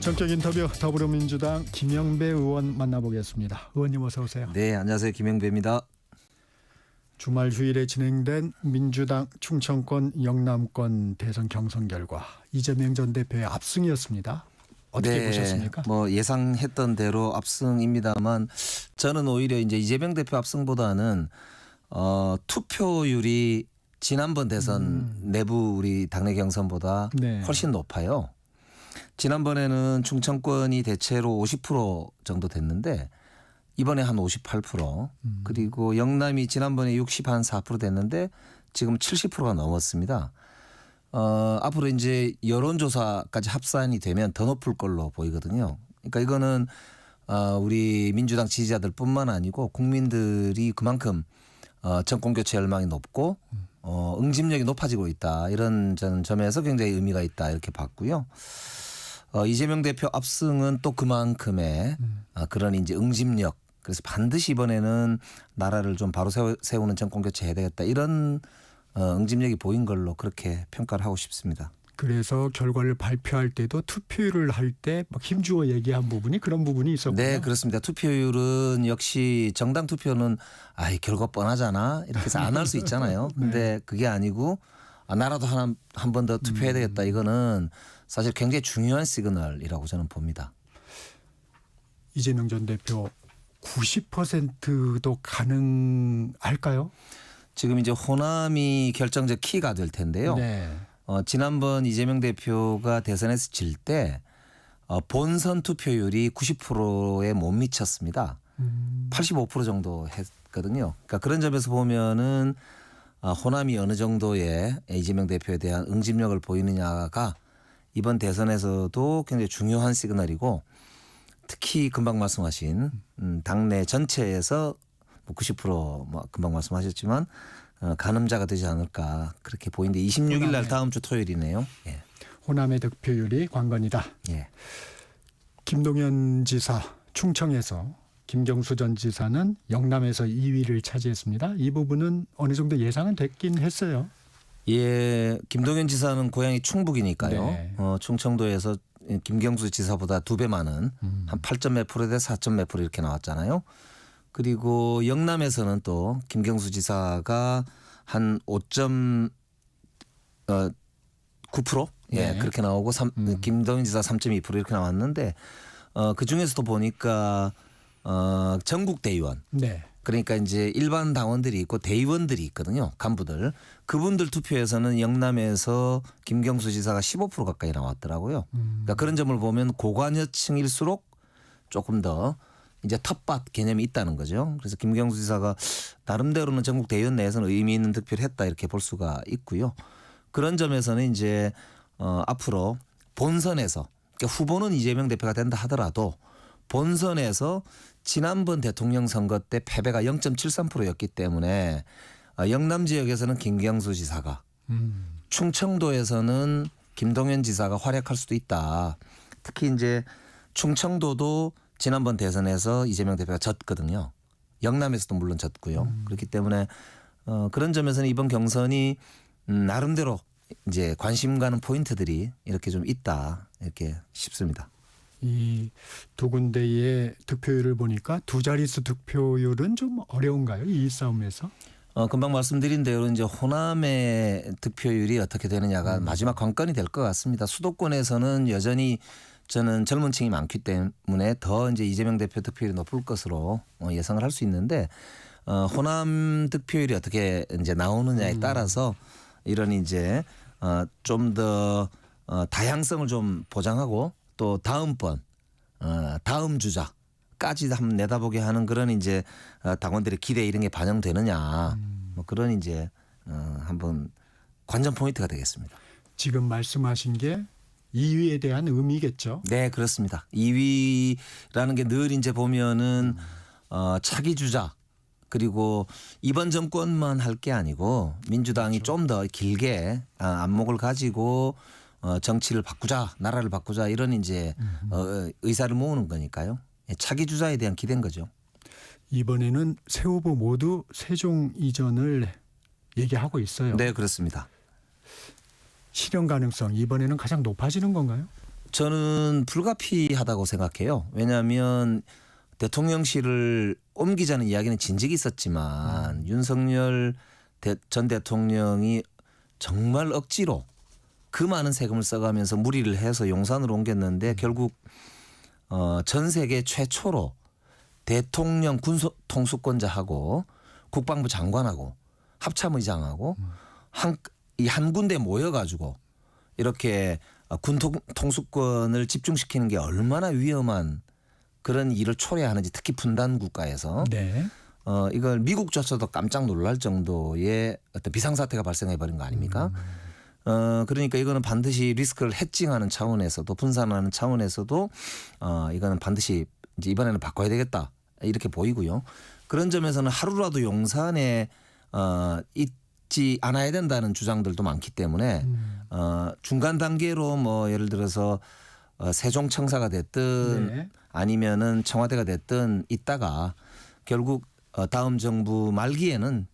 전격 인터뷰 더불어민주당 김영배 의원 만나보겠습니다. 의원님 어서 오세요. 네, 안녕하세요. 김영배입니다. 주말 휴일에 진행된 민주당 충청권 영남권 대선 경선 결과 이재명 전 대표의 압승이었습니다. 어떻게 보셨습니까? 뭐 예상했던 대로 압승입니다만 저는 오히려 이제 이재명 대표 압승보다는 투표율이 지난번 대선 내부 우리 당내 경선보다 네. 훨씬 높아요. 지난번에는 충청권이 대체로 50% 정도 됐는데 이번에 한 58%, 그리고 영남이 지난번에 60한4% 됐는데 지금 70%가 넘었습니다. 앞으로 이제 여론조사까지 합산이 되면 더 높을 걸로 보이거든요. 그러니까 이거는 우리 민주당 지지자들뿐만 아니고 국민들이 그만큼 정권 교체 열망이 높고 응집력이 높아지고 있다, 이런 점에서 굉장히 의미가 있다 이렇게 봤고요. 이재명 대표 압승은 또 그만큼의 그런 이제 응집력, 그래서 반드시 이번에는 나라를 좀 바로 세우는 정권 교체해야 되겠다, 이런 응집력이 보인 걸로 그렇게 평가를 하고 싶습니다. 그래서 결과를 발표할 때도 투표율을 할 때 막 힘주어 얘기한 부분이 그런 부분이 있었군요. 네, 그렇습니다. 투표율은 역시 정당 투표는 결과 뻔하잖아 이렇게 해서 안 할 수 있잖아요. 근데 그게 아니고 나라도 한 번 더 투표해야 되겠다, 이거는 사실 굉장히 중요한 시그널이라고 저는 봅니다. 이재명 전 대표 90%도 가능할까요? 지금 이제 호남이 결정적 키가 될 텐데요. 네. 지난번 이재명 대표가 대선에서 질 때 본선 투표율이 90%에 못 미쳤습니다. 85% 정도 했거든요. 그러니까 그런 점에서 보면은 호남이 어느 정도의 이재명 대표에 대한 응집력을 보이느냐가 이번 대선에서도 굉장히 중요한 시그널이고, 특히 금방 말씀하신 당내 전체에서 90% 금방 말씀하셨지만 가늠자가 되지 않을까 그렇게 보이는데 26일 날 다음 주 토요일이네요. 예. 호남의 득표율이 관건이다. 예. 김동연 지사 충청에서, 김경수 전 지사는 영남에서 2위를 차지했습니다. 이 부분은 어느 정도 예상은 됐긴 했어요. 예, 김동연 지사는 고향이 충북이니까요. 네. 충청도에서 김경수 지사보다 2배 많은 한 8점 몇 프로 대 4점 몇 프로 이렇게 나왔잖아요. 그리고 영남에서는 또 김경수 지사가 한 5.9%? 예, 네. 그렇게 나오고 김동연 지사 3.2% 이렇게 나왔는데 그 중에서도 보니까 전국 대의원. 네. 그러니까 이제 일반 당원들이 있고 대의원들이 있거든요. 간부들. 그분들 투표에서는 영남에서 김경수 지사가 15% 가까이 나왔더라고요. 그러니까 그런 점을 보면 고관여층일수록 조금 더 이제 텃밭 개념이 있다는 거죠. 그래서 김경수 지사가 나름대로는 전국 대의원 내에서는 의미 있는 득표를 했다, 이렇게 볼 수가 있고요. 그런 점에서는 이제 앞으로 본선에서, 그러니까 후보는 이재명 대표가 된다 하더라도 본선에서 지난번 대통령 선거 때 패배가 0.73%였기 때문에 영남 지역에서는 김경수 지사가, 충청도에서는 김동연 지사가 활약할 수도 있다. 특히 이제 충청도도 지난번 대선에서 이재명 대표가 졌거든요. 영남에서도 물론 졌고요. 그렇기 때문에 그런 점에서는 이번 경선이 나름대로 이제 관심 가는 포인트들이 이렇게 좀 있다, 이렇게 싶습니다. 이 두 군데의 득표율을 보니까 두 자릿수 득표율은 좀 어려운가요? 이 싸움에서? 금방 말씀드린 대로 이제 호남의 득표율이 어떻게 되느냐가 마지막 관건이 될 것 같습니다. 수도권에서는 여전히 저는 젊은 층이 많기 때문에 더 이제 이재명 대표 득표율이 높을 것으로 예상을 할 수 있는데, 호남 득표율이 어떻게 이제 나오느냐에 따라서 이런 이제 좀 더 다양성을 좀 보장하고 또 다음번 다음 주자까지 한번 내다보게 하는 그런 이제 당원들의 기대 이런 게 반영되느냐, 뭐 그런 이제 한번 관전 포인트가 되겠습니다. 지금 말씀하신 게 2위에 대한 의미겠죠? 네, 그렇습니다. 2위라는 게 늘 이제 보면은 차기 주자, 그리고 이번 정권만 할 게 아니고 민주당이 좀 더 길게 안목을 가지고 정치를 바꾸자, 나라를 바꾸자, 이런 이제 의사를 모으는 거니까요. 차기 주자에 대한 기대인 거죠. 이번에는 새 후보 모두 세종 이전을 얘기하고 있어요. 네, 그렇습니다. 실현 가능성 이번에는 가장 높아지는 건가요? 저는 불가피하다고 생각해요. 왜냐하면 대통령실을 옮기자는 이야기는 진즉이 있었지만 윤석열 전 대통령이 정말 억지로 그 많은 세금을 써가면서 무리를 해서 용산으로 옮겼는데 결국 전 세계 최초로 대통령 군통수권자하고 국방부 장관하고 합참의장하고 한 군데 모여가지고 이렇게 군 통수권을 집중시키는 게 얼마나 위험한 그런 일을 초래하는지 특히 분단 국가에서 네. 이걸 미국조차도 깜짝 놀랄 정도의 어떤 비상사태가 발생해 버린 거 아닙니까? 그러니까 이거는 반드시 리스크를 해칭하는 차원에서도 분산하는 차원에서도 이거는 반드시 이제 이번에는 바꿔야 되겠다 이렇게 보이고요. 그런 점에서는 하루라도 용산에 있지 않아야 된다는 주장들도 많기 때문에 중간 단계로 뭐 예를 들어서 세종청사가 됐든 네. 아니면은 청와대가 됐든 있다가 결국 다음 정부 말기에는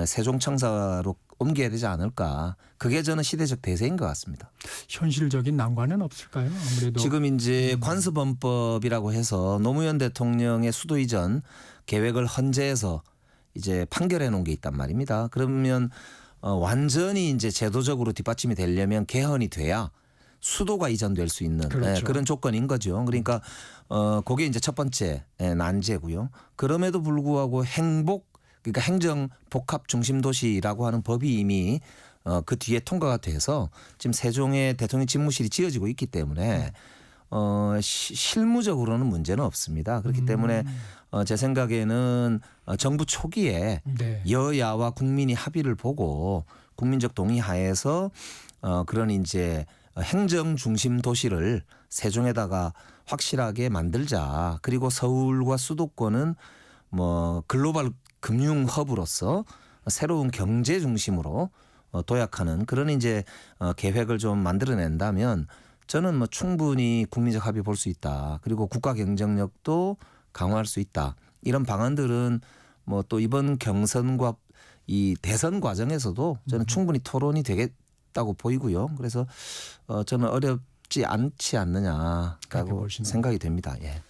세종청사로 옮겨야 되지 않을까. 그게 저는 시대적 대세인 것 같습니다. 현실적인 난관은 없을까요? 아무래도 지금 이제 관습헌법이라고 해서 노무현 대통령의 수도 이전 계획을 헌재에서 이제 판결해 놓은 게 있단 말입니다. 그러면 완전히 이제 제도적으로 뒷받침이 되려면 개헌이 돼야 수도가 이전될 수 있는 그렇죠. 그런 조건인 거죠. 그러니까 그게 이제 첫 번째 난제고요. 그럼에도 불구하고 그러니까 행정 복합 중심 도시라고 하는 법이 이미 그 뒤에 통과가 돼서 지금 세종의 대통령 집무실이 지어지고 있기 때문에 실무적으로는 문제는 없습니다. 그렇기 때문에 제 생각에는 정부 초기에 네. 여야와 국민이 합의를 보고 국민적 동의 하에서 그런 이제 행정 중심 도시를 세종에다가 확실하게 만들자. 그리고 서울과 수도권은 뭐 글로벌 금융 허브로서 새로운 경제 중심으로 도약하는 그런 이제 계획을 좀 만들어낸다면 저는 뭐 충분히 국민적 합의 볼 수 있다. 그리고 국가 경쟁력도 강화할 수 있다. 이런 방안들은 뭐 또 이번 경선과 이 대선 과정에서도 저는 충분히 토론이 되겠다고 보이고요. 그래서 저는 어렵지 않지 않느냐라고 보시는 생각이 됩니다. 예.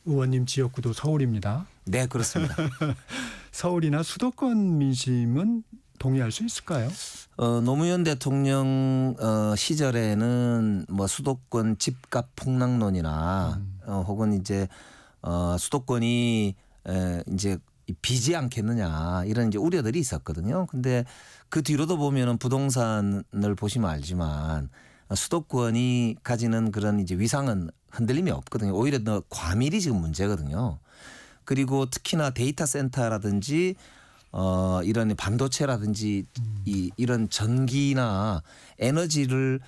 의원님 지역구도 서울입니다. 네, 그렇습니다. 서울이나 수도권 민심은 동의할 수 있을까요? 노무현 대통령 시절에는 뭐 수도권 집값 폭락론이나 혹은 이제 수도권이 이제 비지 않겠느냐 이런 이제 우려들이 있었거든요. 근데 그 뒤로도 보면은 부동산을 보시면 알지만 수도권이 가지는 그런 이제 위상은 흔들림이 없거든요. 오히려 더 과밀이 지금 문제거든요. 그리고 특히나 데이터 센터라든지 이런 반도체라든지 이런 전기나 에너지를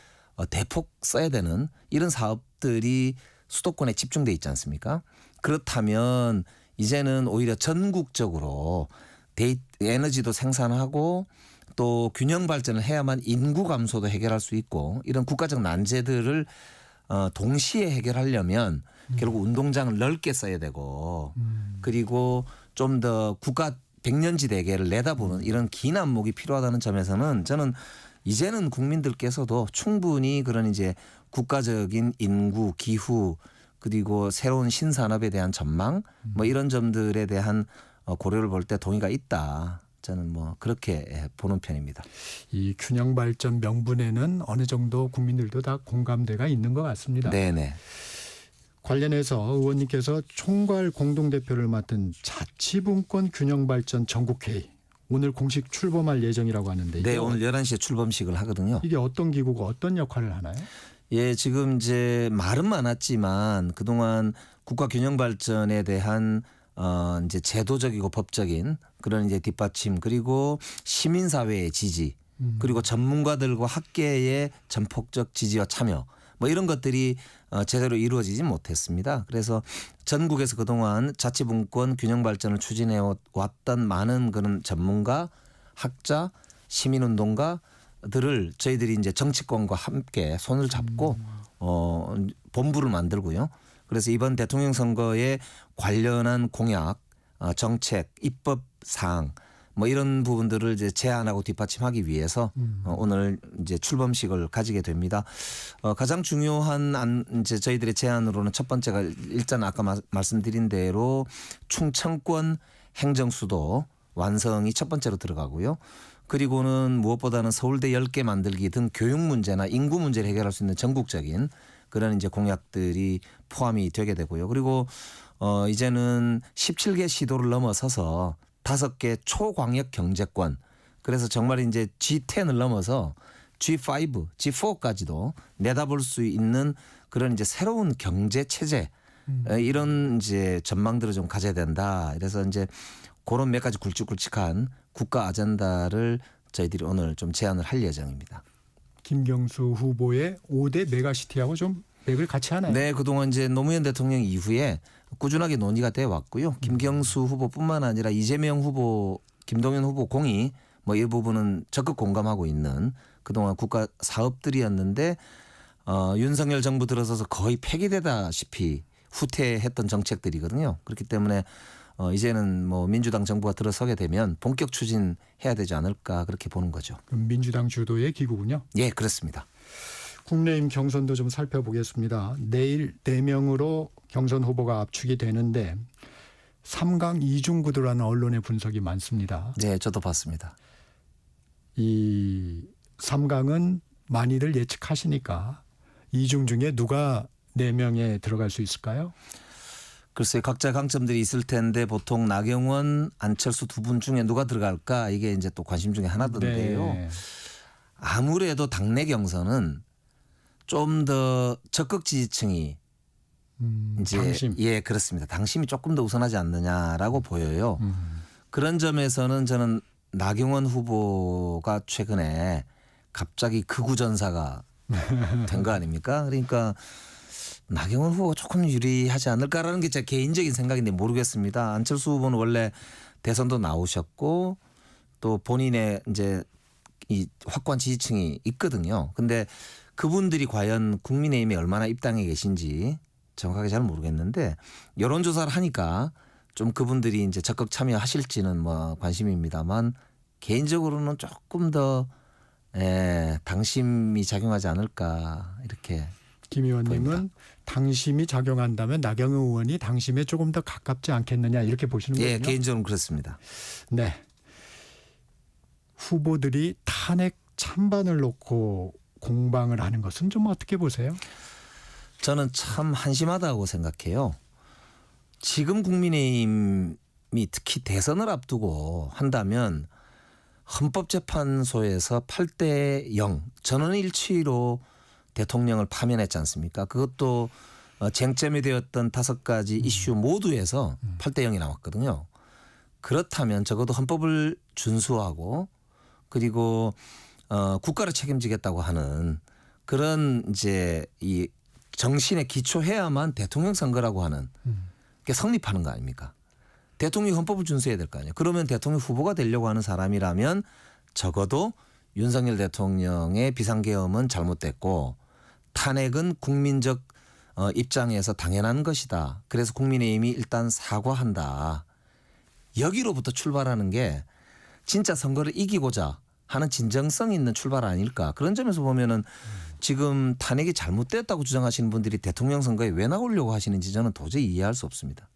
대폭 써야 되는 이런 사업들이 수도권에 집중돼 있지 않습니까? 그렇다면 이제는 오히려 전국적으로 에너지도 생산하고 또 균형 발전을 해야만 인구 감소도 해결할 수 있고 이런 국가적 난제들을 동시에 해결하려면 결국 운동장을 넓게 써야 되고 그리고 좀 더 국가 백년지 대계를 내다보는 이런 긴 안목이 필요하다는 점에서는 저는 이제는 국민들께서도 충분히 그런 이제 국가적인 인구, 기후 그리고 새로운 신산업에 대한 전망 뭐 이런 점들에 대한 고려를 볼 때 동의가 있다. 저는 뭐 그렇게 보는 편입니다. 이 균형 발전 명분에는 어느 정도 국민들도 다 공감대가 있는 것 같습니다. 네네. 관련해서 의원님께서 총괄 공동대표를 맡은 자치분권 균형 발전 전국회의 오늘 공식 출범할 예정이라고 하는데 네, 오늘 11시에 출범식을 하거든요. 이게 어떤 기구고 어떤 역할을 하나요? 예, 지금 이제 말은 많았지만 그동안 국가 균형 발전에 대한 이제 제도적이고 법적인 그런 이제 뒷받침 그리고 시민사회의 지지 그리고 전문가들과 학계의 전폭적 지지와 참여 뭐 이런 것들이 제대로 이루어지지 못했습니다. 그래서 전국에서 그동안 자치분권 균형 발전을 추진해 왔던 많은 그런 전문가, 학자, 시민운동가들을 저희들이 이제 정치권과 함께 손을 잡고 본부를 만들고요. 그래서 이번 대통령 선거에 관련한 공약, 정책, 입법 사항 뭐 이런 부분들을 이제 제안하고 뒷받침하기 위해서 오늘 이제 출범식을 가지게 됩니다. 가장 중요한 이제 저희들의 제안으로는 첫 번째가 일단 아까 말씀드린 대로 충청권 행정수도 완성이 첫 번째로 들어가고요. 그리고는 무엇보다는 서울대 10개 만들기 등 교육 문제나 인구 문제를 해결할 수 있는 전국적인 그런 이제 공약들이 포함이 되게 되고요. 그리고 이제는 17개 시도를 넘어서서 5개 초광역 경제권, 그래서 정말 이제 G10을 넘어서 G5, G4까지도 내다볼 수 있는 그런 이제 새로운 경제 체제 이런 이제 전망들을 좀 가져야 된다. 그래서 이제 그런 몇 가지 굵직굵직한 국가 아젠다를 저희들이 오늘 좀 제안을 할 예정입니다. 김경수 후보의 5대 메가시티하고 좀 맥을 같이 하나요? 네, 그동안 이제 노무현 대통령 이후에 꾸준하게 논의가 돼 왔고요. 김경수 후보뿐만 아니라 이재명 후보, 김동연 후보 공이 뭐 이 부분은 적극 공감하고 있는 그동안 국가 사업들이었는데 윤석열 정부 들어서서 거의 폐기되다시피 후퇴했던 정책들이거든요. 그렇기 때문에 이제는 뭐 민주당 정부가 들어서게 되면 본격 추진해야 되지 않을까 그렇게 보는 거죠. 그럼 민주당 주도의 기구군요. 예, 그렇습니다. 국내임 경선도 좀 살펴보겠습니다. 내일 4명으로 경선 후보가 압축이 되는데 3강 2중 구도라는 언론의 분석이 많습니다. 네, 저도 봤습니다. 이 3강은 많이들 예측하시니까 2중 중에 누가 4명에 들어갈 수 있을까요? 글쎄 각자 강점들이 있을 텐데 보통 나경원, 안철수 두 분 중에 누가 들어갈까 이게 이제 또 관심 중에 하나던데요. 네. 아무래도 당내 경선은 좀 더 적극 지지층이 이제 당심. 예, 그렇습니다. 당심이 조금 더 우선하지 않느냐라고 보여요. 그런 점에서는 저는 나경원 후보가 최근에 갑자기 극우전사가 된 거 아닙니까? 그러니까 나경원 후보가 조금 유리하지 않을까라는 게 제 개인적인 생각인데 모르겠습니다. 안철수 후보는 원래 대선도 나오셨고 또 본인의 이제 이 확고한 지지층이 있거든요. 근데 그분들이 과연 국민의힘에 얼마나 입당해 계신지 정확하게 잘 모르겠는데 여론조사를 하니까 좀 그분들이 이제 적극 참여하실지는 뭐 관심입니다만 개인적으로는 조금 더 당심이 작용하지 않을까 이렇게. 김 의원님은 보입니다. 당심이 작용한다면 나경원 의원이 당심에 조금 더 가깝지 않겠느냐 이렇게 보시는 거군요. 예, 개인적으로 그렇습니다. 네. 후보들이 탄핵 찬반을 놓고 공방을 하는 것은 좀 어떻게 보세요? 저는 참 한심하다고 생각해요. 지금 국민의힘이 특히 대선을 앞두고 한다면 헌법재판소에서 8대 0 전원일치로 대통령을 파면했지 않습니까? 그것도 쟁점이 되었던 5가지 이슈 모두에서 8대 0이 나왔거든요. 그렇다면 적어도 헌법을 준수하고 그리고 국가를 책임지겠다고 하는 그런 이제 이 정신에 기초해야만 대통령 선거라고 하는 게 성립하는 거 아닙니까? 대통령이 헌법을 준수해야 될 거 아니에요. 그러면 대통령 후보가 되려고 하는 사람이라면 적어도 윤석열 대통령의 비상계엄은 잘못됐고 탄핵은 국민적 입장에서 당연한 것이다. 그래서 국민의힘이 일단 사과한다. 여기로부터 출발하는 게 진짜 선거를 이기고자 하는 진정성 있는 출발 아닐까. 그런 점에서 보면은 지금 탄핵이 잘못됐다고 주장하시는 분들이 대통령 선거에 왜 나오려고 하시는지 저는 도저히 이해할 수 없습니다.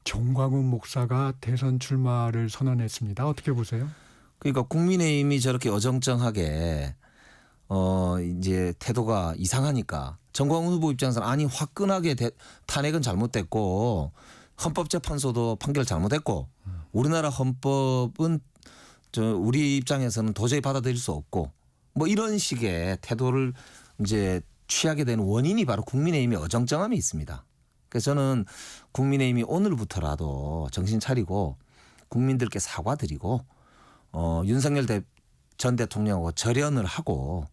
정광훈 목사가 대선 출마를 선언했습니다. 어떻게 보세요? 그러니까 국민의힘이 저렇게 어정쩡하게 이제 태도가 이상하니까 정광훈 후보 입장에서는 아니 화끈하게 탄핵은 잘못됐고 헌법재판소도 판결 잘못했고 우리나라 헌법은 우리 입장에서는 도저히 받아들일 수 없고 뭐 이런 식의 태도를 이제 취하게 되는 원인이 바로 국민의힘의 어정쩡함이 있습니다. 그래서 저는 국민의힘이 오늘부터라도 정신 차리고 국민들께 사과드리고 윤석열 전 대통령하고 절연을 하고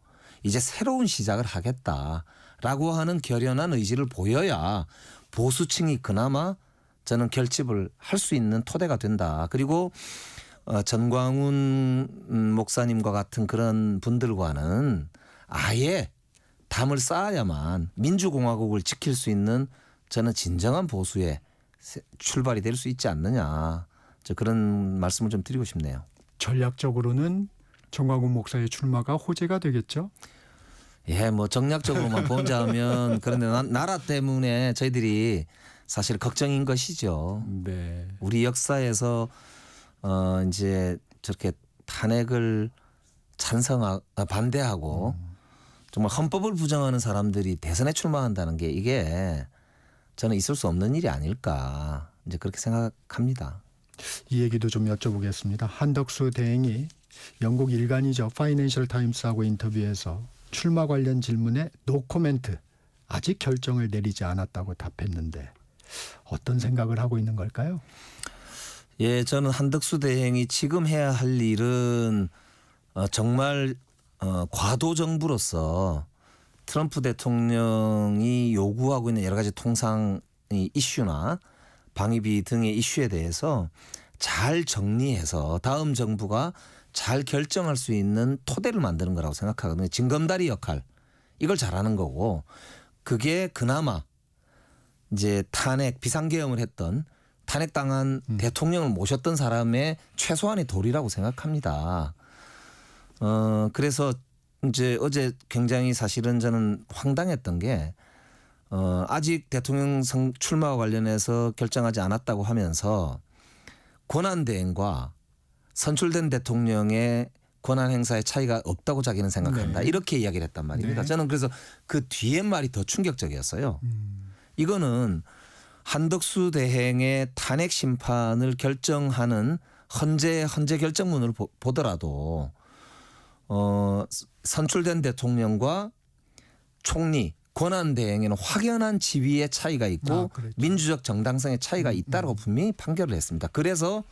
이제 새로운 시작을 하겠다라고 하는 결연한 의지를 보여야 보수층이 그나마 저는 결집을 할 수 있는 토대가 된다. 그리고 전광훈 목사님과 같은 그런 분들과는 아예 담을 쌓아야만 민주공화국을 지킬 수 있는 저는 진정한 보수의 출발이 될 수 있지 않느냐. 그런 말씀을 좀 드리고 싶네요. 전략적으로는 정광훈 목사의 출마가 호재가 되겠죠? 예, 뭐 정략적으로만 보자면 그런데 나라 때문에 저희들이 사실 걱정인 것이죠. 네. 우리 역사에서 이제 저렇게 탄핵을 반대하고 정말 헌법을 부정하는 사람들이 대선에 출마한다는 게 이게 저는 있을 수 없는 일이 아닐까 이제 그렇게 생각합니다. 이 얘기도 좀 여쭤보겠습니다. 한덕수 대행이 영국 일간이죠. 파이낸셜 타임스하고 인터뷰에서 출마 관련 질문에 노 코멘트, 아직 결정을 내리지 않았다고 답했는데 어떤 생각을 하고 있는 걸까요? 예, 저는 한덕수 대행이 지금 해야 할 일은 정말 과도 정부로서 트럼프 대통령이 요구하고 있는 여러 가지 통상 이슈나 방위비 등의 이슈에 대해서 잘 정리해서 다음 정부가 잘 결정할 수 있는 토대를 만드는 거라고 생각하거든요. 징검다리 역할 이걸 잘하는 거고 그게 그나마 이제 탄핵 비상계엄을 했던 탄핵당한 대통령을 모셨던 사람의 최소한의 도리라고 생각합니다. 그래서 이제 어제 굉장히 사실은 저는 황당했던 게 아직 대통령 출마와 관련해서 결정하지 않았다고 하면서 권한대행과 선출된 대통령의 권한 행사의 차이가 없다고 자기는 생각한다. 네. 이렇게 이야기를 했단 말입니다. 네. 저는 그래서 그 뒤에 말이 더 충격적이었어요. 이거는 한덕수 대행의 탄핵 심판을 결정하는 헌재 결정문을 보더라도 선출된 대통령과 총리 권한 대행에는 확연한 지위의 차이가 있고 그랬죠. 민주적 정당성의 차이가 있다고 분명히 판결을 했습니다. 그래서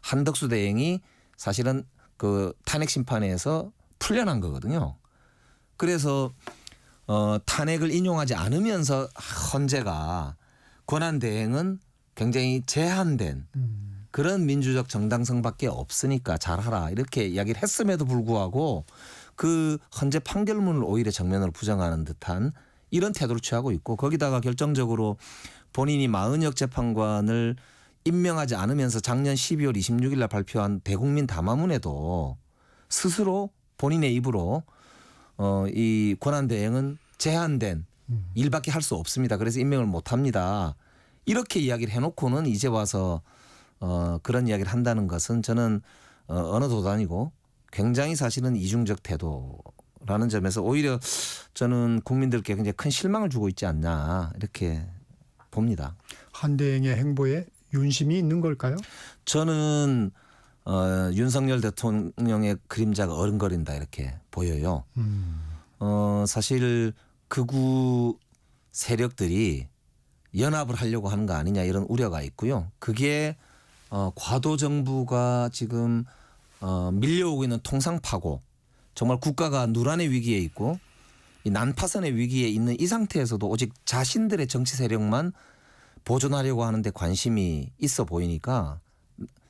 한덕수 대행이 사실은 그 탄핵 심판에서 풀려난 거거든요. 그래서 탄핵을 인용하지 않으면서 헌재가 권한 대행은 굉장히 제한된 그런 민주적 정당성밖에 없으니까 잘하라 이렇게 이야기를 했음에도 불구하고 그 헌재 판결문을 오히려 정면으로 부정하는 듯한 이런 태도를 취하고 있고 거기다가 결정적으로 본인이 마은혁 재판관을 임명하지 않으면서 작년 12월 26일 날 발표한 대국민 담화문에도 스스로 본인의 입으로 이 권한대행은 제한된 일밖에 할 수 없습니다. 그래서 임명을 못합니다. 이렇게 이야기를 해놓고는 이제 와서 그런 이야기를 한다는 것은 저는 어느 도단이고 굉장히 사실은 이중적 태도라는 점에서 오히려 저는 국민들께 굉장히 큰 실망을 주고 있지 않나 이렇게 봅니다. 한 대행의 행보에 윤심이 있는 걸까요? 저는 윤석열 대통령의 그림자가 어른거린다 이렇게 보여요. 사실 극우 세력들이 연합을 하려고 하는 거 아니냐 이런 우려가 있고요. 그게 과도 정부가 지금 밀려오고 있는 통상파고 정말 국가가 누란의 위기에 있고 이 난파선의 위기에 있는 이 상태에서도 오직 자신들의 정치 세력만 보존하려고 하는데 관심이 있어 보이니까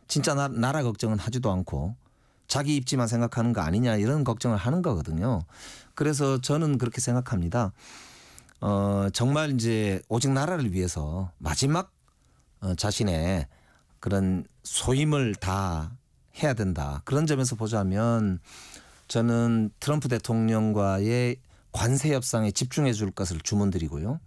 진짜 나라 걱정은 하지도 않고 자기 입지만 생각하는 거 아니냐 이런 걱정을 하는 거거든요. 그래서 저는 그렇게 생각합니다. 정말 이제 오직 나라를 위해서 마지막 자신의 그런 소임을 다 해야 된다. 그런 점에서 보자면 저는 트럼프 대통령과의 관세 협상에 집중해 줄 것을 주문드리고요.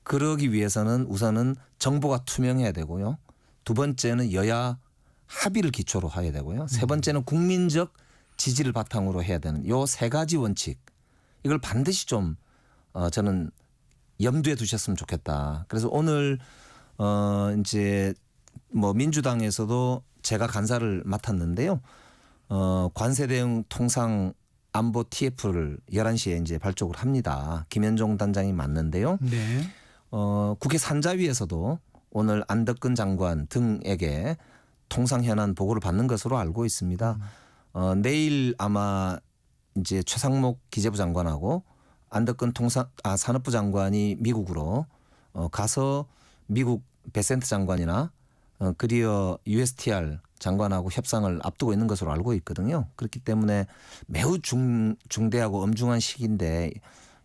그러기 위해서는 우선은 정보가 투명해야 되고요. 두 번째는 여야 합의를 기초로 해야 되고요. 세 번째는 국민적 지지를 바탕으로 해야 되는 요 세 가지 원칙 이걸 반드시 좀 저는 염두에 두셨으면 좋겠다. 그래서 오늘 이제 뭐 민주당에서도 제가 간사를 맡았는데요. 관세 대응 통상 안보 TF를 11시에 이제 발족을 합니다. 김현종 단장이 맡는데요. 네. 국회 산자위에서도 오늘 안덕근 장관 등에게 통상 현안 보고를 받는 것으로 알고 있습니다. 내일 아마 이제 최상목 기재부 장관하고 안덕근 산업부 장관이 미국으로 가서 미국 베센트 장관이나 그리어 USTR 장관하고 협상을 앞두고 있는 것으로 알고 있거든요. 그렇기 때문에 매우 중대하고 엄중한 시기인데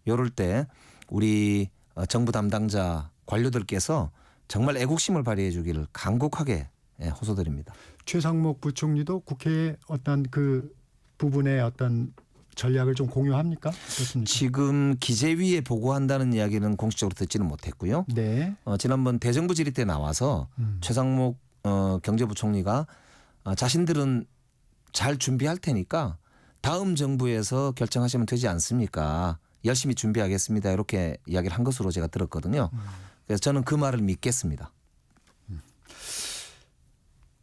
이럴 때 우리 정부 담당자 관료들께서 정말 애국심을 발휘해 주기를 간곡하게 호소드립니다. 최상목 부총리도 국회에 어떤 그 부분의 어떤 전략을 좀 공유합니까? 어떻습니까? 지금 기재위에 보고한다는 이야기는 공식적으로 듣지는 못했고요. 네. 지난번 대정부 질의 때 나와서 최상목 경제부총리가 자신들은 잘 준비할 테니까 다음 정부에서 결정하시면 되지 않습니까? 열심히 준비하겠습니다. 이렇게 이야기를 한 것으로 제가 들었거든요. 그래서 저는 그 말을 믿겠습니다.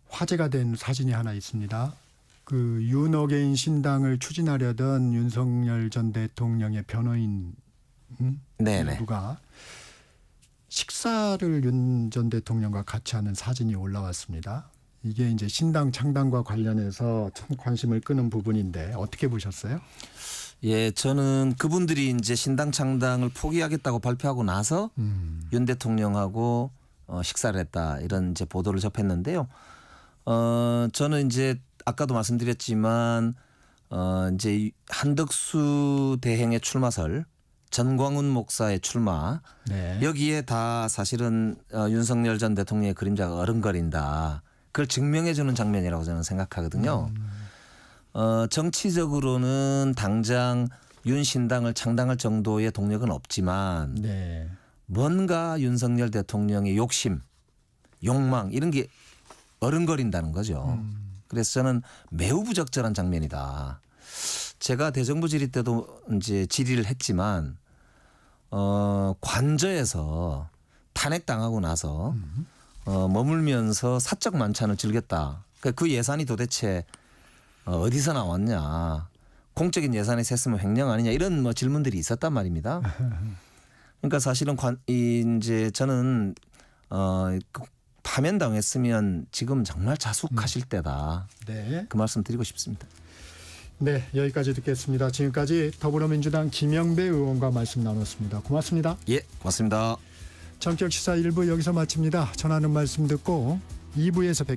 화제가 된 사진이 하나 있습니다. 그 윤어게인 신당을 추진하려던 윤석열 전 대통령의 변호인 네네. 누가 식사를 윤 전 대통령과 같이 하는 사진이 올라왔습니다. 이게 이제 신당 창당과 관련해서 참 관심을 끄는 부분인데 어떻게 보셨어요? 예, 저는 그분들이 이제 신당 창당을 포기하겠다고 발표하고 나서 윤 대통령하고 식사를 했다 이런 이제 보도를 접했는데요. 저는 이제 아까도 말씀드렸지만 이제 한덕수 대행의 출마설, 전광훈 목사의 출마 네. 여기에 다 사실은 윤석열 전 대통령의 그림자가 어른거린다. 그걸 증명해 주는 장면이라고 저는 생각하거든요. 정치적으로는 당장 윤 신당을 창당할 정도의 동력은 없지만 네. 뭔가 윤석열 대통령의 욕심, 욕망 이런 게 어른거린다는 거죠. 그래서 저는 매우 부적절한 장면이다. 제가 대정부 질의 때도 이제 질의를 했지만 관저에서 탄핵당하고 나서 머물면서 사적 만찬을 즐겼다. 그 예산이 도대체 어디서 나왔냐? 공적인 예산에 샜으면 횡령 아니냐? 이런 뭐 질문들이 있었단 말입니다. 그러니까 사실은 이제 저는 파면당했으면 지금 정말 자숙하실 때다. 네. 그 말씀 드리고 싶습니다. 네, 여기까지 듣겠습니다. 지금까지 더불어민주당 김영배 의원과 말씀 나눴습니다. 고맙습니다. 예, 고맙습니다. 전격 시사 1부 여기서 마칩니다. 전하는 말씀 듣고 2부에서 뵙겠습니다.